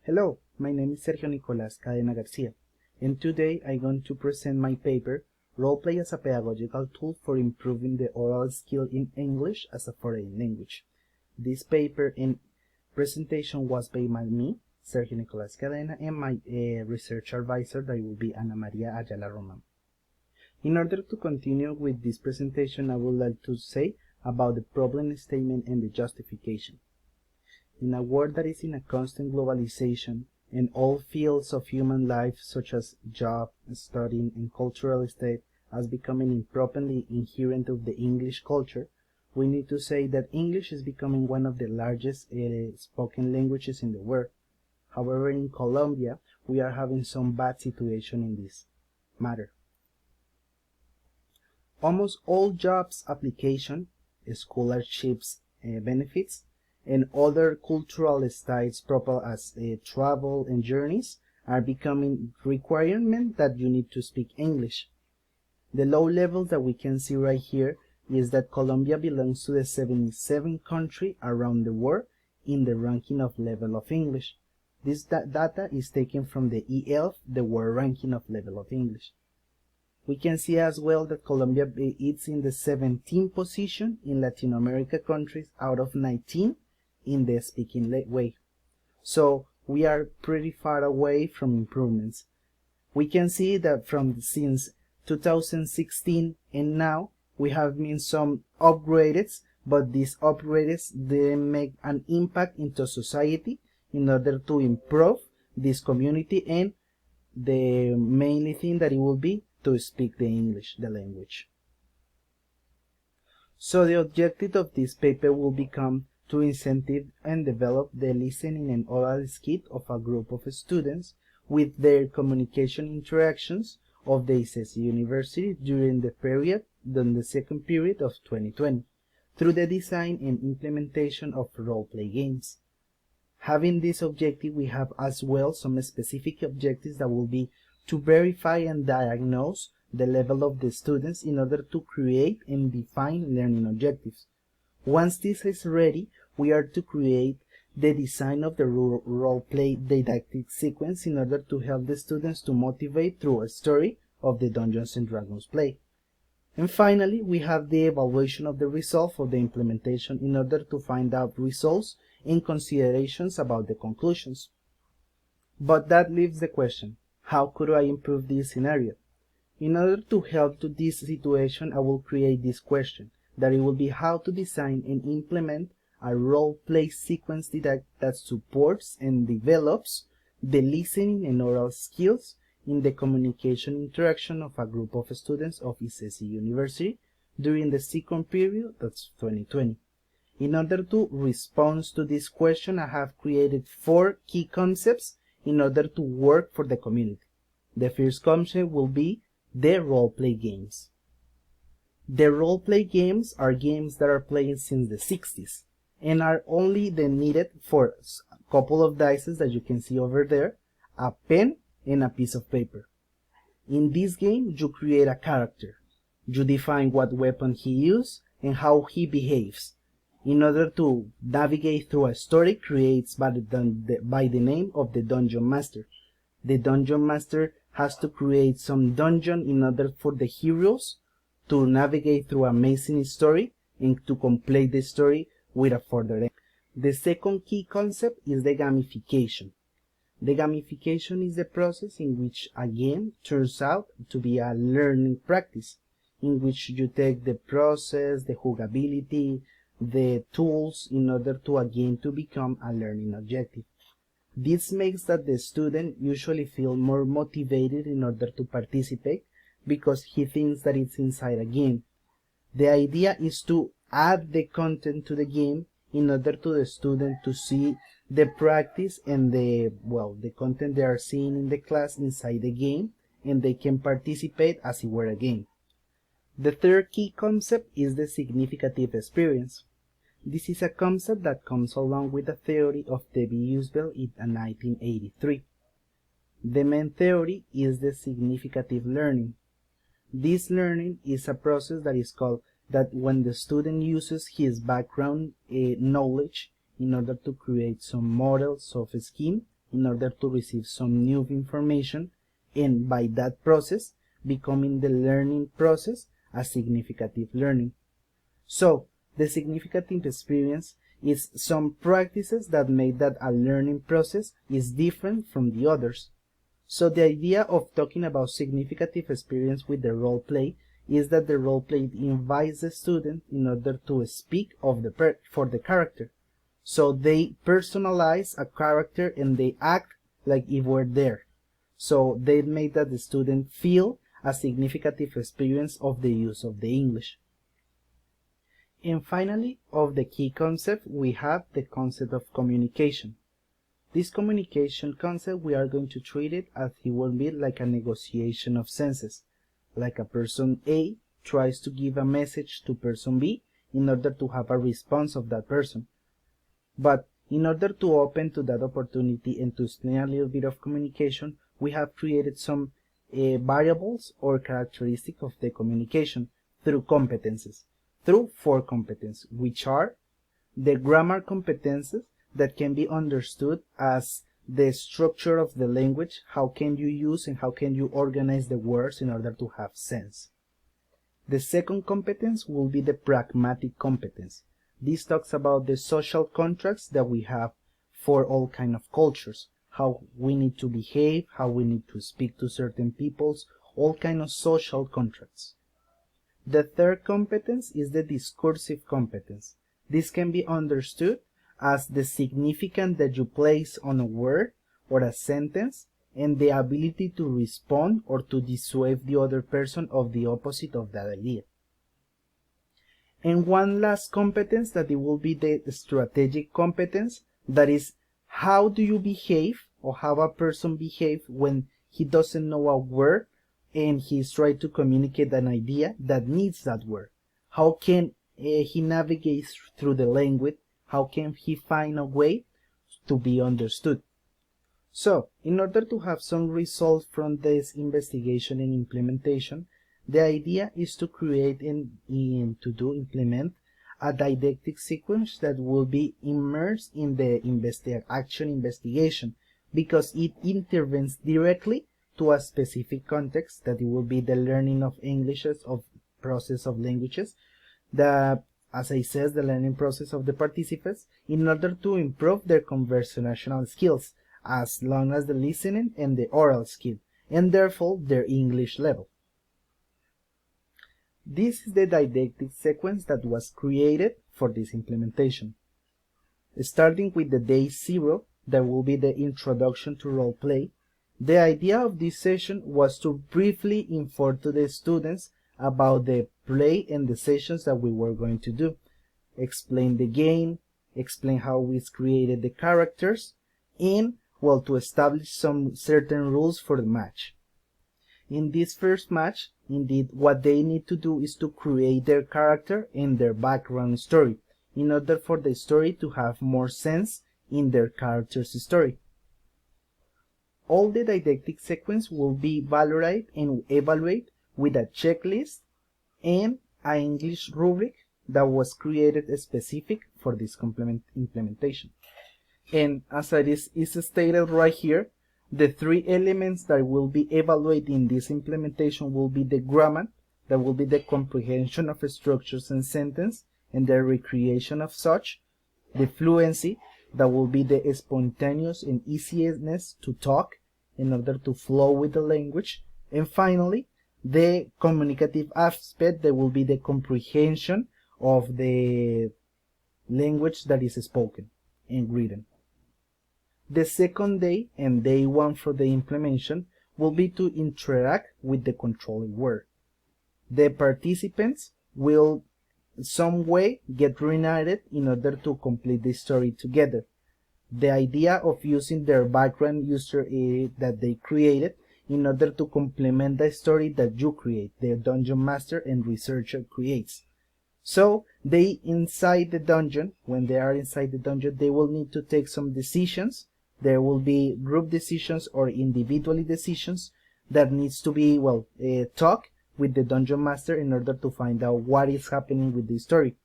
Hello, my name is Sergio Nicolás Cadena Garcia, and today I'm going to present my paper, Roleplay as a Pedagogical Tool for Improving the Oral Skill in English as a Foreign Language. This paper and presentation was by me, Sergio Nicolás Cadena, and my research advisor, that will be Ana Maria Ayala Roman. In order to continue with this presentation, I would like to say about the problem statement and the justification. In a world that is in a constant globalization, and all fields of human life such as job, studying, and cultural state as becoming improperly inherent of the English culture, we need to say that English is becoming one of the largest spoken languages in the world. However, in Colombia, we are having some bad situation in this matter. Almost all jobs application, scholarships, benefits, and other cultural styles proper as travel and journeys are becoming requirement that you need to speak English. The low levels that we can see right here is that Colombia belongs to the 77th country around the world in the ranking of level of English. This data is taken from the ELF, the world ranking of level of English. We can see as well that Colombia is in the 17th position in Latin America countries out of 19 in the speaking way. So we are pretty far away from improvements. We can see that since 2016 and now we have been some upgrades, but these upgrades didn't make an impact into society in order to improve this community, and the mainly thing that it will be to speak the English, the language. So the objective of this paper will become to incentive and develop the listening and oral skill of a group of students with their communication interactions of the ICESI University during the second period of 2020, through the design and implementation of role-play games. Having this objective, we have as well some specific objectives that will be to verify and diagnose the level of the students in order to create and define learning objectives. Once this is ready, we are to create the design of the role-play didactic sequence in order to help the students to motivate through a story of the Dungeons and Dragons play. And finally, we have the evaluation of the result of the implementation in order to find out results and considerations about the conclusions. But that leaves the question, how could I improve this scenario? In order to help to this situation, I will create this question, that it will be how to design and implement a role-play sequence that supports and develops the listening and oral skills in the communication interaction of a group of students of ICESI University during the second period, that's 2020. In order to respond to this question, I have created 4 key concepts in order to work for the community. The first concept will be the role-play games. The role-play games are games that are played since the 60s and are only needed for a couple of dice that you can see over there, a pen, and a piece of paper. In this game, you create a character. You define what weapon he uses and how he behaves, in order to navigate through a story created by the name of the Dungeon Master. The Dungeon Master has to create some dungeon in order for the heroes to navigate through an amazing story and to complete the story with a further end. The second key concept is the gamification. The gamification is the process in which a game turns out to be a learning practice, in which you take the process, the jugability, the tools in order to a game to become a learning objective. This makes that the student usually feel more motivated in order to participate because he thinks that it's inside a game. The idea is to add the content to the game in order to the student to see the practice and the content they are seeing in the class inside the game, and they can participate as it were a game. The third key concept is the significative experience. This is a concept that comes along with the theory of Debbie Usbell in 1983. The main theory is the significative learning. This learning is a process that is called that when the student uses his background knowledge in order to create some models of a scheme in order to receive some new information, and by that process becoming the learning process a significative learning. So the significative experience is some practices that make that a learning process is different from the others. So the idea of talking about significative experience with the role play is that the role play invites the student in order to speak of for the character. So they personalize a character and they act like if we're there. So they make that the student feel a significative experience of the use of the English. And finally, of the key concept, we have the concept of communication. This communication concept, we are going to treat it as it will be like a negotiation of senses. Like a person A tries to give a message to person B in order to have a response of that person. But in order to open to that opportunity and to explain a little bit of communication, we have created some variables or characteristics of the communication through competences, through 4 competences, which are the grammar competences that can be understood as the structure of the language, how can you use and how can you organize the words in order to have sense. The second competence will be the pragmatic competence. This talks about the social contracts that we have for all kind of cultures, how we need to behave, how we need to speak to certain peoples, all kind of social contracts. The third competence is the discursive competence. This can be understood as the significance that you place on a word or a sentence and the ability to respond or to dissuade the other person of the opposite of that idea. And one last competence that it will be the strategic competence, that is how do you behave or how a person behaves when he doesn't know a word and he's trying to communicate an idea that needs that word. How can he navigate through the language? How can he find a way to be understood? So, in order to have some results from this investigation and implementation, the idea is to create and implement a didactic sequence that will be immersed in the action investigation, because it intervenes directly to a specific context that it will be the learning of Englishes, of process of languages, as I said, the learning process of the participants, in order to improve their conversational skills, as long as the listening and the oral skill, and therefore their English level. This is the didactic sequence that was created for this implementation. Starting with the day 0, that will be the introduction to role play. The idea of this session was to briefly inform to the students about the play and the sessions that we were going to do. Explain the game, explain how we created the characters, and, well, to establish some certain rules for the match. In this first match, indeed, what they need to do is to create their character and their background story, in order for the story to have more sense in their character's story. All the didactic sequence will be evaluated and evaluated with a checklist and an English rubric that was created specific for this implementation. And as it is stated right here, the 3 elements that will be evaluated in this implementation will be the grammar, that will be the comprehension of structures and sentence and the recreation of such, the fluency, that will be the spontaneous and easiness to talk in order to flow with the language, and finally the communicative aspect, that will be the comprehension of the language that is spoken and written. The second day and day 1 for the implementation will be to interact with the controlling word. The participants will some way get reunited in order to complete the story together. The idea of using their background user that they created in order to complement the story that you create, the dungeon master and researcher creates. So they inside the dungeon, when they are inside the dungeon, they will need to take some decisions. There will be group decisions or individual decisions that needs to be, talk with the dungeon master in order to find out what is happening with the story.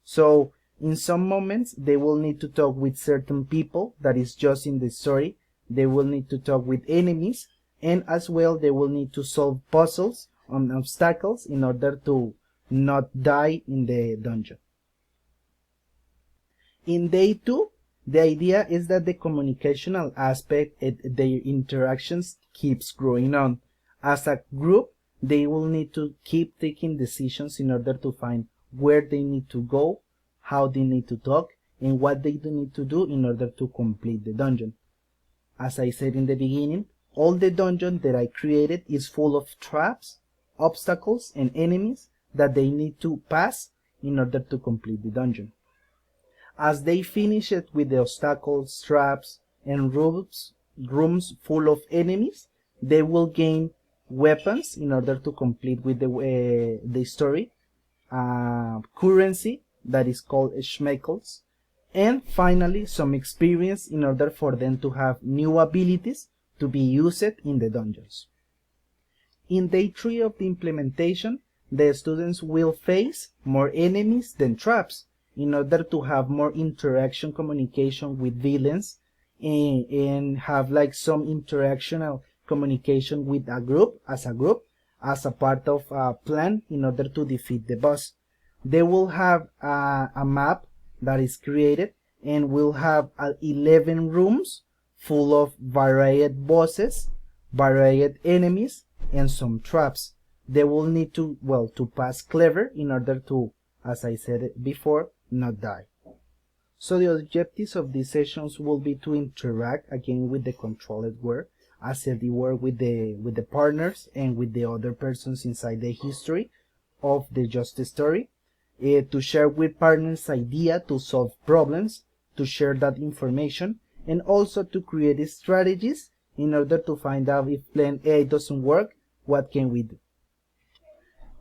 So in some moments they will need to talk with certain people that is just in the story they will need to talk with enemies, and as well they will need to solve puzzles on obstacles in order to not die in the dungeon. In day 2, the idea is that the communicational aspect and their interactions keeps growing on. As a group, they will need to keep taking decisions in order to find where they need to go, how they need to talk, and what they need to do in order to complete the dungeon. As I said in the beginning, all the dungeon that I created is full of traps, obstacles, and enemies that they need to pass in order to complete the dungeon. As they finish it with the obstacles, traps, and rooms full of enemies, they will gain weapons in order to complete with the story, currency that is called schmeckles, and finally some experience in order for them to have new abilities to be used in the dungeons. In day 3 of the implementation, the students will face more enemies than traps in order to have more interaction communication with villains and have like some interactional communication with a group as a part of a plan in order to defeat the boss. They will have a map that is created and will have 11 rooms full of varied bosses, varied enemies, and some traps. They will need to pass clever in order to, as I said before, not die. So the objectives of these sessions will be to interact again with the controlled world, assess the world with the partners and with the other persons inside the history of the just story, to share with partners idea to solve problems, to share that information, and also to create strategies in order to find out if plan A doesn't work, what can we do.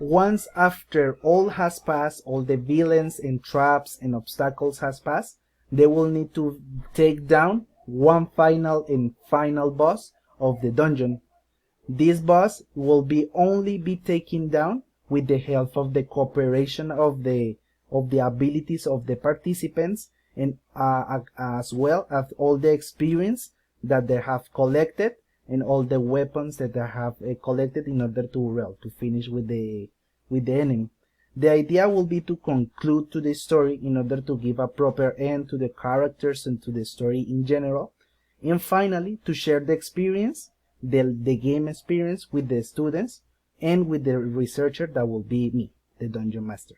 Once after all has passed, all the villains and traps and obstacles has passed, they will need to take down one final boss of the dungeon. This boss will only be taken down with the help of the cooperation of the abilities of the participants, and as well as all the experience that they have collected and all the weapons that they have collected in order to finish with the enemy. The idea will be to conclude to the story in order to give a proper end to the characters and to the story in general, and finally to share the experience, the game experience with the students and with the researcher that will be me, the Dungeon Master.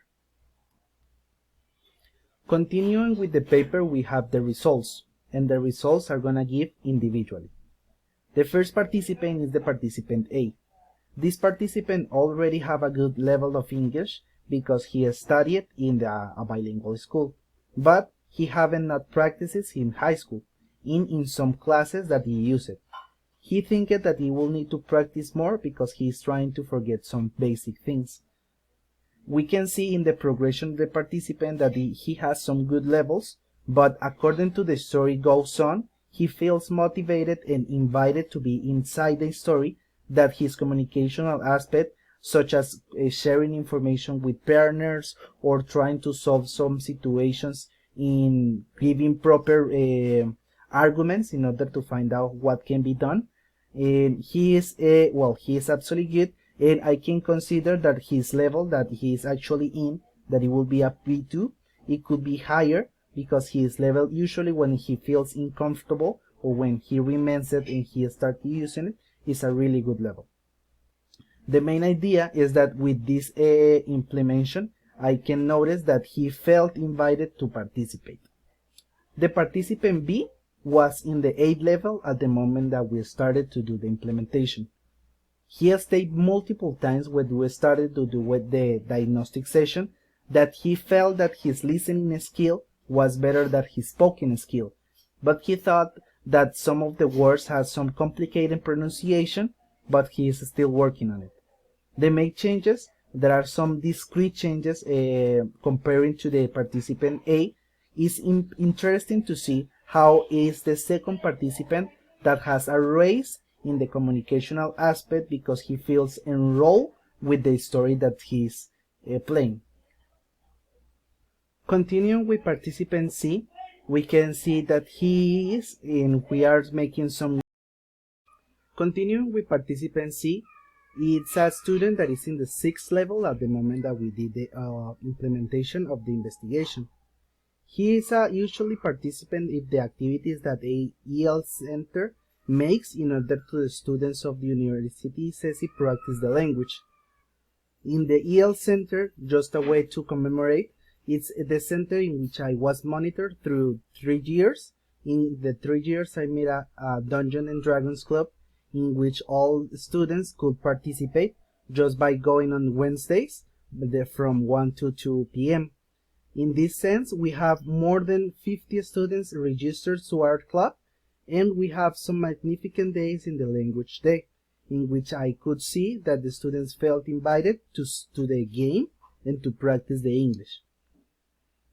Continuing with the paper, we have the results, and the results are gonna give individually. The first participant is the participant A. This participant already have a good level of English because he studied in a bilingual school, but he haven't not practiced in high school, in some classes that he used. He thinks that he will need to practice more because he is trying to forget some basic things. We can see in the progression of the participant that he has some good levels, but according to the story goes on, he feels motivated and invited to be inside the story, that his communicational aspect, such as sharing information with partners or trying to solve some situations in giving proper arguments in order to find out what can be done. And he is absolutely good, and I can consider that his level that he is actually in, that it will be a P2. It could be higher because his level usually when he feels uncomfortable or when he remembers it and he starts using it is a really good level. The main idea is that with this implementation, I can notice that he felt invited to participate. The participant B was in the 8th level at the moment that we started to do the implementation. He has stated multiple times when we started to do with the diagnostic session that he felt that his listening skill was better than his spoken skill, but he thought that some of the words had some complicated pronunciation, but he is still working on it. The main changes, there are some discrete changes comparing to the participant A. Is interesting to see how is the second participant that has a raise in the communicational aspect because he feels enrolled with the story that he's playing. Continuing with participant C, we can see that he is, and we are making some. Continuing with participant C, it's a student that is in the 6th level at the moment that we did the implementation of the investigation. He is a usually participant if the activities that a EL center makes in order to the students of the university CESI practice the language. In the EL center, just a way to commemorate, it's the center in which I was monitored through 3 years. In the 3 years, I made a Dungeons and Dragons club in which all students could participate just by going on Wednesdays from 1 to 2 p.m. In this sense, we have more than 50 students registered to our club, and we have some magnificent days in the language day, in which I could see that the students felt invited to the game and to practice the English.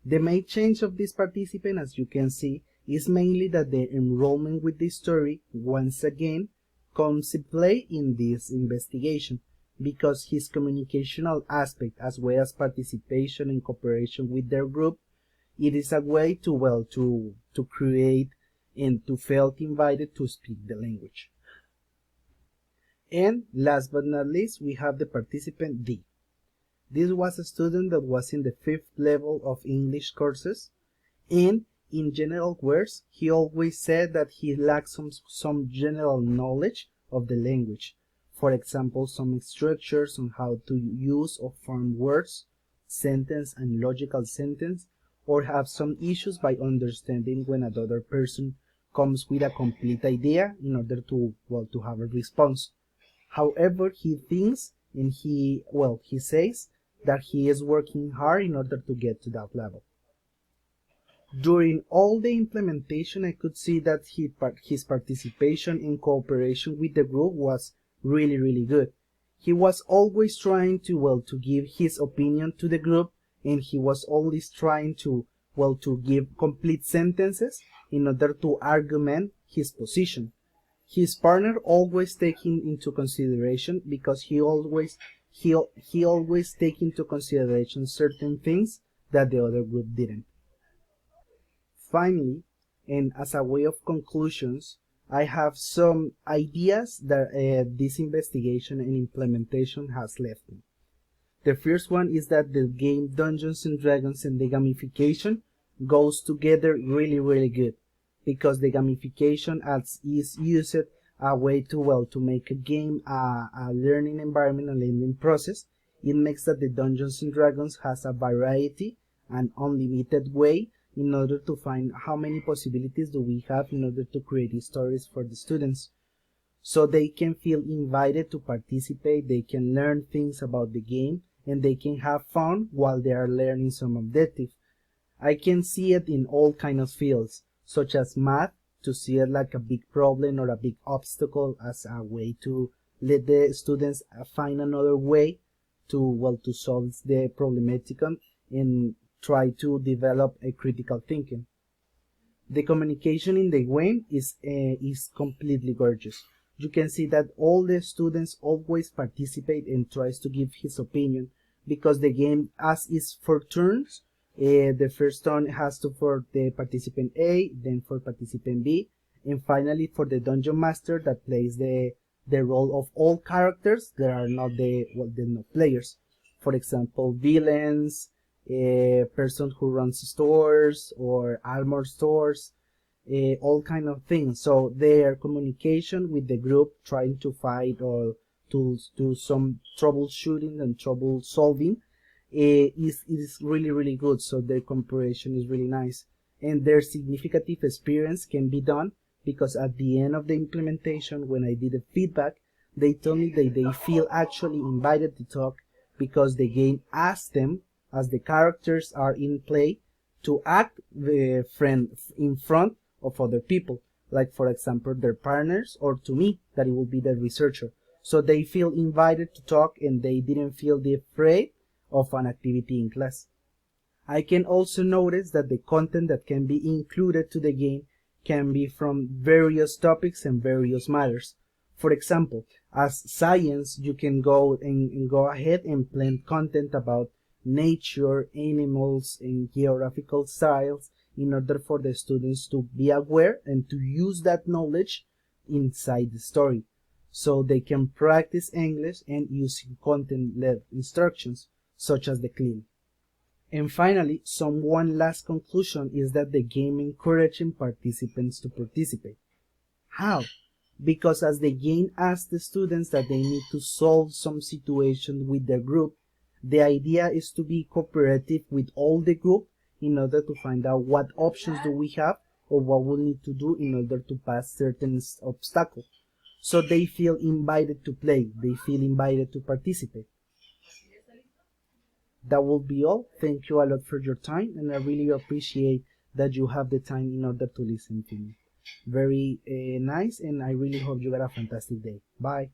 The main change of this participant, as you can see, is mainly that the enrollment with the story, once again, comes in play in this investigation, because his communicational aspect as well as participation and cooperation with their group, it is a way to create and to felt invited to speak the language. And last but not least, we have the participant D. This was a student that was in the 5th level of English courses, and in general words, he always said that he lacked some general knowledge of the language. For example, some structures on how to use or form words, sentence and logical sentence, or have some issues by understanding when another person comes with a complete idea in order to have a response. However, he thinks and he says that he is working hard in order to get to that level. During all the implementation, I could see that his participation in cooperation with the group was really good. He was always trying to give his opinion to the group, and he was always trying to give complete sentences in order to argument his position. His partner always take him into consideration, because he always take into consideration certain things that the other group didn't. Finally, and as a way of conclusions, I have some ideas that this investigation and implementation has left me. The first one is that the game Dungeons and Dragons and the gamification goes together really good, because the gamification is used a way to make a game a learning environment, a learning process. It makes that the Dungeons and Dragons has a variety and unlimited way in order to find how many possibilities do we have in order to create stories for the students, so they can feel invited to participate, they can learn things about the game, and they can have fun while they are learning some objective. I can see it in all kinds of fields, such as math, to see it like a big problem or a big obstacle as a way to let the students find another way to solve the problematic and try to develop a critical thinking. The communication in the game is completely gorgeous. You can see that all the students always participate and tries to give his opinion, because the game as is for turns. The first turn has to for the participant A, then for participant B, and finally for the dungeon master that plays the role of all characters that are not the players. For example, villains, a person who runs stores or armor stores, all kind of things. So their communication with the group, trying to fight or to do some troubleshooting and trouble solving, is really good. So their cooperation is really nice, and their significant experience can be done, because at the end of the implementation, when I did the feedback, they told me that they feel actually invited to talk, because the game asked them, as the characters are in play, to act in front of other people, like for example their partners, or to me, that it will be the researcher. So they feel invited to talk, and they didn't feel afraid of an activity in class. I can also notice that the content that can be included to the game can be from various topics and various matters. For example, as science, you can go ahead and plan content about nature, animals, and geographical styles, in order for the students to be aware and to use that knowledge inside the story, so they can practice English and using content-led instructions such as the clean. And finally, one last conclusion is that the game encouraging participants to participate. How? Because as the game asks the students that they need to solve some situation with their group, the idea is to be cooperative with all the group in order to find out what options do we have or what we need to do in order to pass certain obstacles. So they feel invited to play, they feel invited to participate. That will be all. Thank you a lot for your time, and I really appreciate that you have the time in order to listen to me. Very nice, and I really hope you got a fantastic day. Bye.